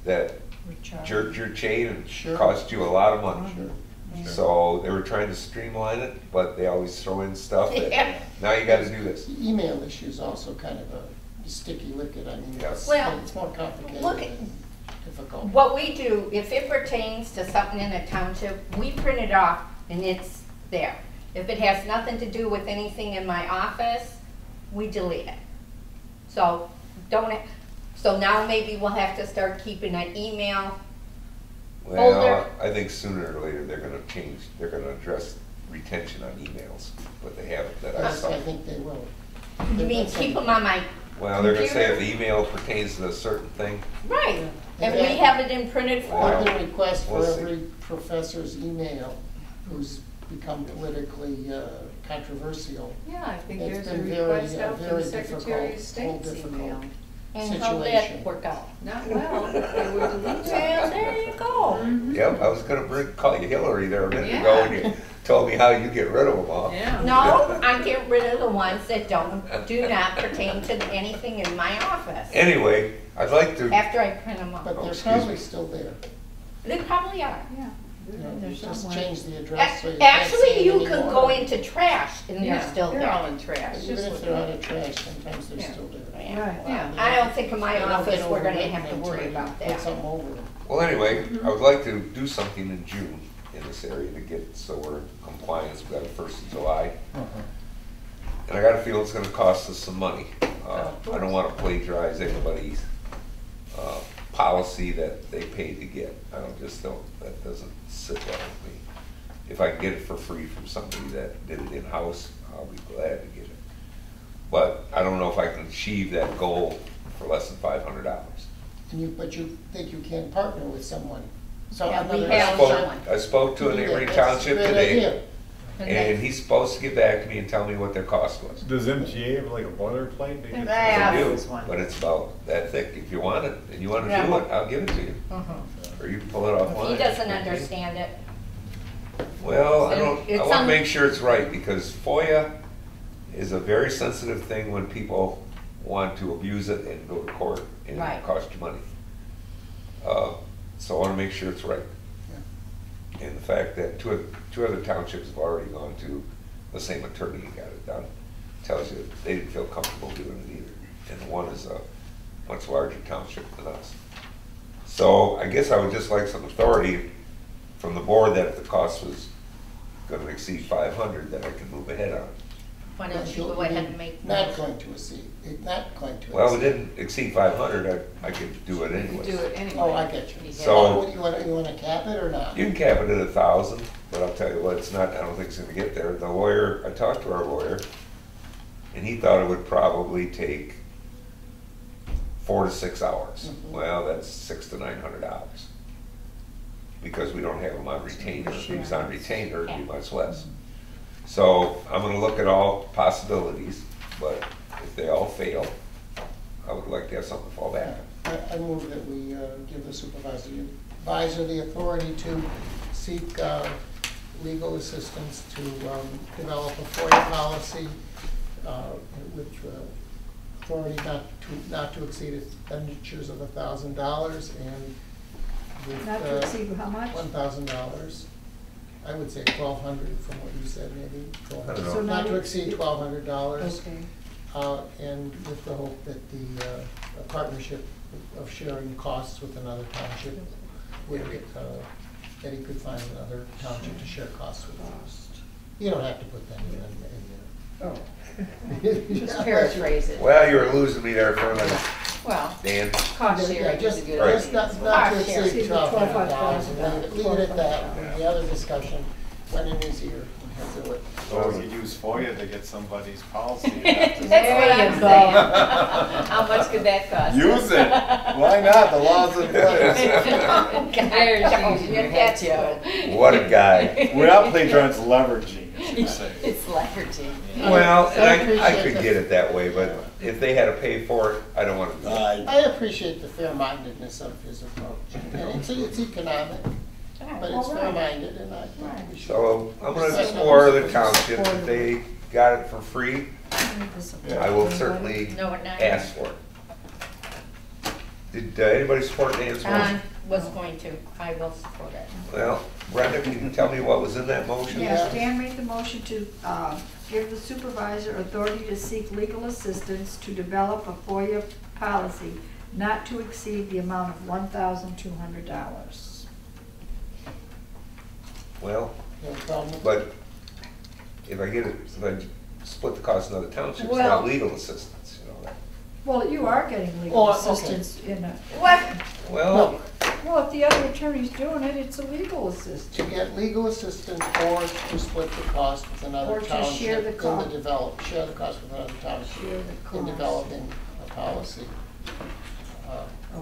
that We charge. jerked your chain and Sure. cost you a lot of money. Sure. So they were trying to streamline it, but they always throw in stuff Yeah. that, now you gotta do this. The email issue is also kind of a sticky wicket, I mean, it's Well, it's more complicated look at- and difficult. what we do, if it pertains to something in a township, we print it off and it's there. If it has nothing to do with anything in my office, we delete it. So so now maybe we'll have to start keeping an email. Well, Folder. I think sooner or later, they're gonna address retention on emails, but they haven't, that I Yes, saw. I think they will. You mean keep them on my, Well, they're gonna say if computer? the email pertains to a certain thing, right, and Yeah. we have it in printed Well, form. I can request for we'll see. every professor's email who's become politically controversial. Yeah, I think It's there's a been very, request out for very the Secretary of difficult, whole State's difficult. email. And how'd situation. that work out? Not well, they were deleted. Well, there you go. Yep, I was gonna call you Hillary there a minute ago, Yeah. and you told me how you get rid of them all. Yeah. No, I get rid of the ones that do not pertain to anything in my office, Anyway, I'd like to, after I print them But up. they're excuse probably me. still there. They probably are. Yeah. You know, They're you just somewhere. change the address so you can't see Actually, it you can anymore. go into trash and they're Yeah, still they're all there. in trash. Even Just if look they're at out it. of trash, sometimes they're Yeah. still there. Yeah. Right. Yeah. I don't think in my They don't office get we're gonna overwritten have to until worry you about put that. something over it. well, anyway, I would like to do something in June in this area to get, so we're in compliance, we got a 1st of July. And I got a feeling it's gonna cost us some money. I don't wanna plagiarize anybody's, policy that they paid to get. That doesn't sit well with me. If I can get it for free from somebody that did it in-house, I'll be glad to get it. But I don't know if I can achieve that goal for less than $500. But you think you can partner with someone? So Yeah, we another have township someone. I spoke to a do that. neighboring That's a township great today, idea. and he's supposed to get back to me and tell me what their cost was. Does MTA have like a boilerplate? They get- Yeah. They do, Always one. but it's about that thick. If you want it, and you wanna Yeah. do it, I'll give it to you. Or you can pull it offline. He doesn't understand it. Well, I It's wanna on- make sure it's right, because FOIA is a very sensitive thing when people want to abuse it and go to court, and Right. it costs you money. So I wanna make sure it's right. And the fact that two other townships have already gone to the same attorney and got it done, tells you that they didn't feel comfortable doing it either. And the one is a much larger township than us. So I guess I would just like some authority from the board that if the cost was gonna exceed 500, that I can move ahead on. Why don't you go ahead and make? Not going to exceed, not going to exceed. Well, it didn't exceed 500, I could do it You anyways. do it anyway. Oh, I get you. So- You wanna cap it or not? You can cap it at 1,000, but I'll tell you what, it's not, I don't think it's gonna get there. The lawyer, I talked to our lawyer, and he thought it would probably take 4 to 6 hours. Mhm. Well, that's $600 to $900. Because we don't have him on retainer. If he was on retainer, it'd be much less. So I'm gonna look at all possibilities, but if they all fail, I would like to have something to fall back on. I move that we give the supervisor advisor the authority to seek legal assistance to develop a FOIA policy, which authority not to exceed expenditures of $1,000 and with Not to exceed how much? $1,000. I would say 1,200 from what you said, maybe. I don't know. So Not to not exceed exceed- $1,200. Okay. And with the hope that the a partnership of sharing costs with another township would get, Eddie could find another township to share costs with. You don't have to put that in there. Oh. Just paraphrase it. Well, you were losing me there for a minute, Well, Dan. cost Yeah, sharing is just, a good Right. just idea. not to Cost sharing. exceed $1,200. $12,500. Leave it at that. And the other discussion went in his ear. And he'll do it. So we could use FOIA to get somebody's policy. That's what There I'm you saying. How much could that cost? Use it. Why not? The law's in place. There's easy, you That's betcha. What a guy. We're not plagiarizing, it's leveraging, as you say. It's leveraging. Well, and I appreciate could the- get it that way, but if they had to pay for it, I don't want to do it. I appreciate the fair-mindedness of his approach. And it's economic, but it's fair-minded, and I think we should. So I'm gonna explore the township. If they got it for free, I will certainly No, we're not. ask for it. Did anybody support Dan's John motion? was going to, I will support it. Well, Brenda, can you tell me what was in that motion? Yes, Dan made the motion to give the supervisor authority to seek legal assistance to develop a FOIA policy not to exceed the amount of $1,200. No Well, problem with but if I get it, if I split the cost in other townships, it's Well- not legal assistance, you know that. Well, you are getting legal Oh, okay. assistance in a, What? Well, well, if the other attorney's doing it, it's a legal assistance. to get legal assistance or to split the cost with another Or to township. share the cost. Share the cost with another township. Share the In cost. developing a policy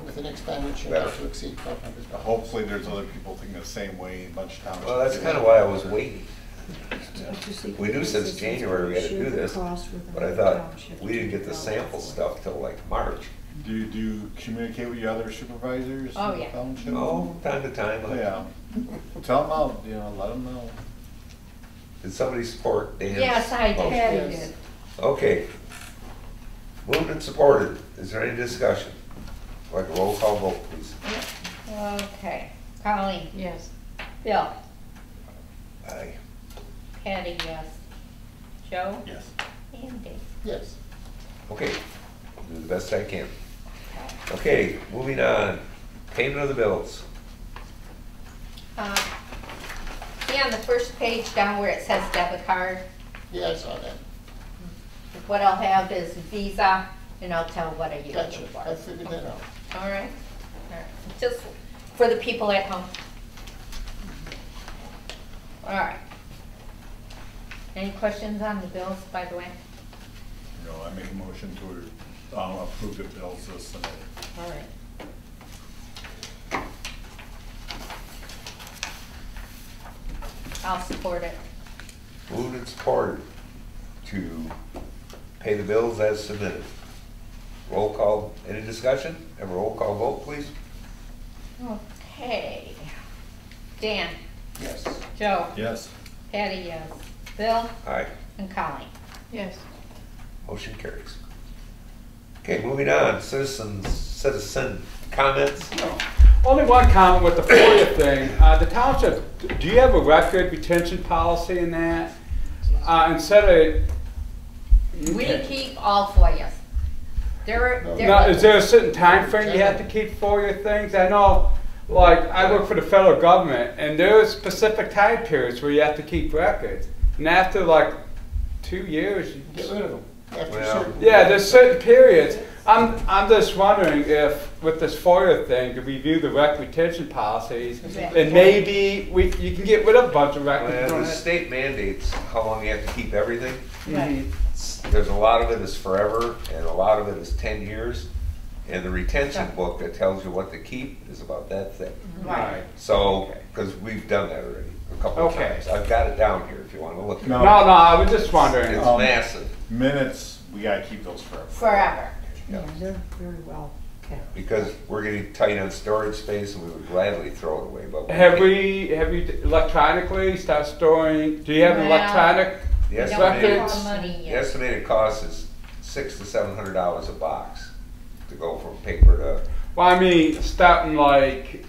with an expenditure not to exceed $1,200. Hopefully there's other people thinking the same way in a bunch of towns. well, that's kind of why I was waiting. To seek We knew legal since assistance January we had to share do the this, cost with but I another thought township we to didn't get the develop sample a stuff till like March. Do you communicate with your other supervisors? Oh, in the yeah. township? Oh, time to time. Yeah. Tell them out, let them know. Did somebody support Dan's? Yes, I did. motion? Patty Yes. did. Okay. Moved and supported. Is there any discussion? Like a roll call vote, please. Okay. Colleen? Yes. Bill? Aye. Patty, yes. Joe? Yes. And Dave. Yes. Okay, do the best I can. Okay, moving on. Payment of the bills. See on the first page down where it says debit card, Yeah, I saw that. what I'll have is Visa, and I'll tell what I use it Gotcha. for. I figured that out. All right? All right. Just for the people at home. All right. Any questions on the bills, by the way? I make a motion to approve the bills as submitted. All right. I'll support it. Moved and supported to pay the bills as submitted. Roll call, any discussion? Have a roll call vote, please? Okay. Dan? Yes. Joe? Yes. Patty, yes. Bill? Aye. And Colleen? Yes. Motion carries. Okay, moving on, citizen comments. Only one comment with the FOIA thing. The township, do you have a record retention policy in that? Instead of. We keep all FOIAs. Now, is there a certain time frame you have to keep FOIA things? I know, like, I work for the federal government, and there's specific time periods where you have to keep records. And after, like, 2 years, you Get rid of them. After Well, certain- yeah, there's certain periods. I'm just wondering if, with this FOIA thing, to review the rec retention policies, and maybe you can get rid of a bunch of records. Well, the state mandates how long you have to keep everything. Mhm. There's a lot of it is forever, and a lot of it is 10 years. And the retention book that tells you what to keep is about that thick. Right. So, because we've done that already a couple of Okay. times. I've got it down here if you want to look at it. No, I was just wondering. It's massive, Minutes, we gotta keep those forever. Forever. Yeah, they're very well kept. because we're getting tight on storage space, and we would gladly throw it away, but. Have you electronically start storing, do you have Well, electronic The We don't have estimated, records? more money the yet. estimated cost is $600 to $700 a box to go from paper to. Well, I mean, starting like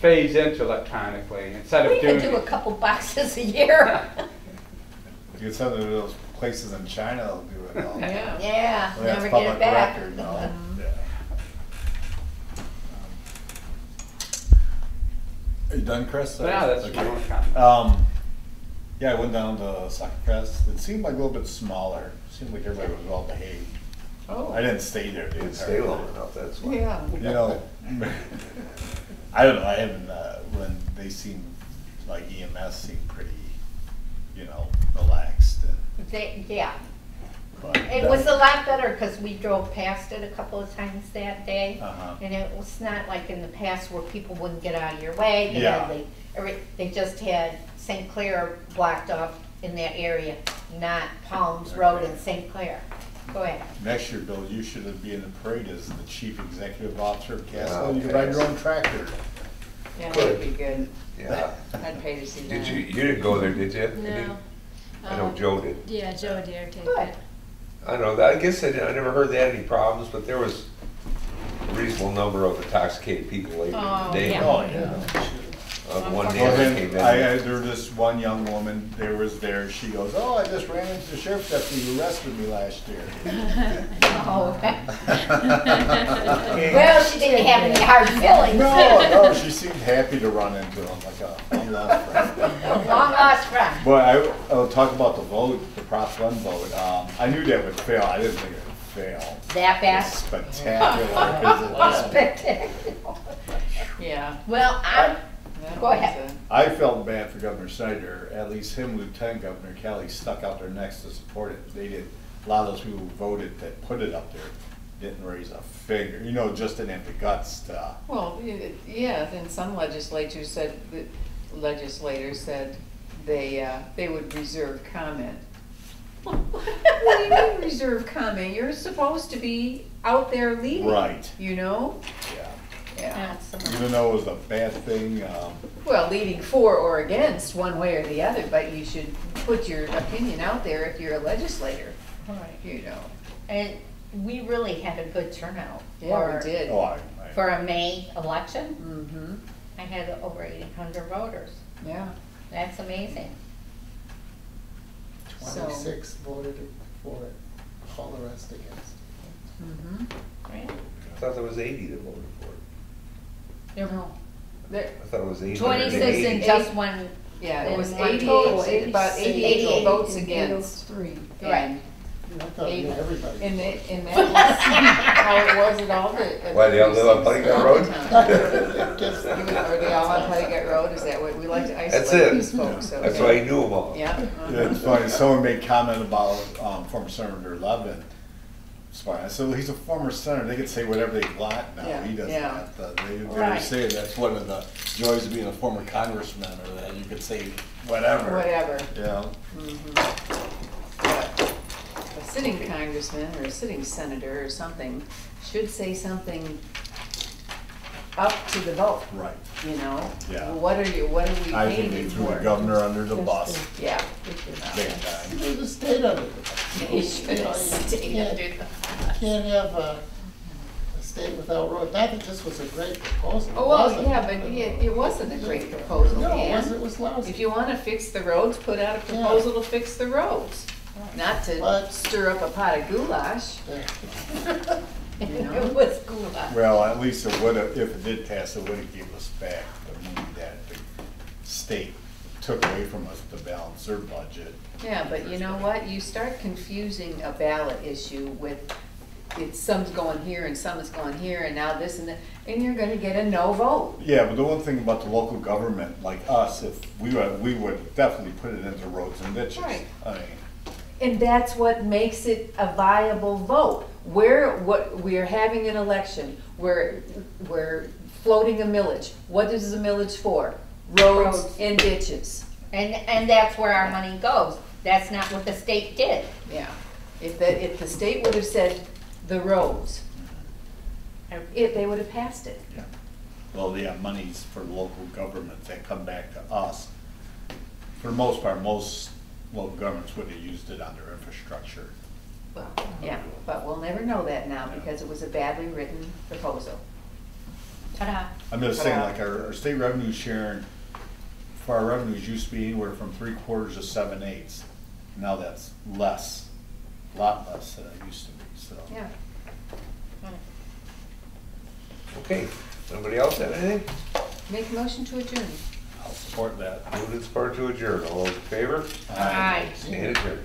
phase into electronically instead We of could doing. do a couple boxes a year. You get some of those places in China that'll do it all. Yeah. Yeah, Well, that's never get public it back. record, no? Yeah. Are you done, Chris? Yeah, that's Okay. my only comment. Yeah, I went down to Soccer Fest. It seemed like a little bit smaller. It seemed like everybody was well behaved. Oh. I didn't stay there. the Didn't entire stay time. long enough, that's why. Yeah. You know, I don't know. I haven't. When they seem like EMS seemed pretty, relaxed. Yeah, But it was a lot better because we drove past it a couple of times that day. Uh-huh. And it was not like in the past where people wouldn't get out of your way. Yeah. They just had St. Clair blocked off in that area, not Palms Road and St. Clair. Go ahead. Next year, Bill, you should be in the parade as the chief executive officer of Casco. Okay. You can ride your own tractor. Yeah, that'd be good. Yeah. I'd pay to see that. Did you didn't go there, did you? No. I know Joe did. Yeah, Joe dare take Good. it. I know, I guess I never heard they had any problems, but there was a reasonable number of intoxicated people later in the day. yeah. Oh, yeah. One day Well, they then, came there was this one young woman, there was there, she goes, oh, I just ran into the sheriff's deputy who arrested me last year. Oh, okay. Well, she didn't have any hard feelings. No, she seemed happy to run into him like a long-lost friend. Long lost friend. But I'll talk about the vote, the Prop 1 vote. I knew that would fail, I didn't think it would fail. That bad? Spectacular, 'cause it was- Spectacular. Yeah. Well, that Go was ahead. I felt bad for Governor Snyder, at least him, Lieutenant Governor Kelly, stuck out their necks to support it. They did, a lot of those people who voted that put it up there didn't raise a finger, just didn't have the guts to. Well, yeah, then some legislators said they would reserve comment. What do you mean reserve comment? You're supposed to be out there leading. Right. Yeah. Yeah. Even though it was a bad thing, Well, leading for or against, one way or the other, but you should put your opinion out there if you're a legislator, Right. And we really had a good turnout. Yeah, we did. For a May election, Mm-hmm, I had over 800 voters. yeah. That's amazing. 26 voted for it, all the rest against. Mm-hmm. Right? I thought there was 80 that voted for it. No. There, I thought it was 880. 26 in just one. yeah, it was In one 88, about 88 88 votes against. Three. And I thought you knew everybody. And that was how it was at all the. Why, they all live on Puttigat Road? Are they all on Puttigat Road? Is that what, we like to That's isolate it. these folks, okay? That's why he knew them all. Yeah. Yeah, it's funny, someone made comment about former Senator Levin. It's funny. I said, well, he's a former senator, they can say whatever they want now, Yeah, he doesn't yeah. have to. They Right. say that's one of the joys of being a former congressman, or that you could say whatever. Whatever. Yeah. But a sitting congressman or a sitting senator or something should say something up to the vote, Right. Yeah. What are we I paying think they you threw the for? governor under the Just bus, Yeah. big time. There's a state under it. They should have stayed under the. Can't have a state without road. Not that this was a great proposal. Oh, well, wasn't. yeah, but it wasn't a great proposal, No, it Ann. wasn't, it was lousy. If you wanna fix the roads, put out a proposal to fix the roads, not to But- stir up a pot of goulash. Yeah. You know? It was goulash. Well, at least it would have, if it did pass, it would have gave us back the money that the state took away from us to balance their budget. Yeah, but you know what, you start confusing a ballot issue with, it's some's going here and some is going here and now this and that, and you're gonna get a no vote. Yeah, but the one thing about the local government, like us, if we would definitely put it into roads and ditches. Right. I mean, And that's what makes it a viable vote. We're having an election, we're floating a millage. What is the millage for? Roads Roads. and ditches. And that's where our money goes. That's not what the state did. Yeah. If the state would have said the roads, they would have passed it. yeah. Well, yeah, monies for local governments that come back to us. For the most part, most local governments would have used it on their infrastructure. Well, yeah, but we'll never know that now because it was a badly written proposal. Ta-da. I'm just saying, like, our state revenue sharing, for our revenues used to be anywhere from 3/4 to 7/8. Now that's less, a lot less than it used to be, so. Yeah. Okay, somebody else have anything? Make a motion to adjourn. I'll support that. Move and support to adjourn. All those in favor? Aye. Stand adjourned.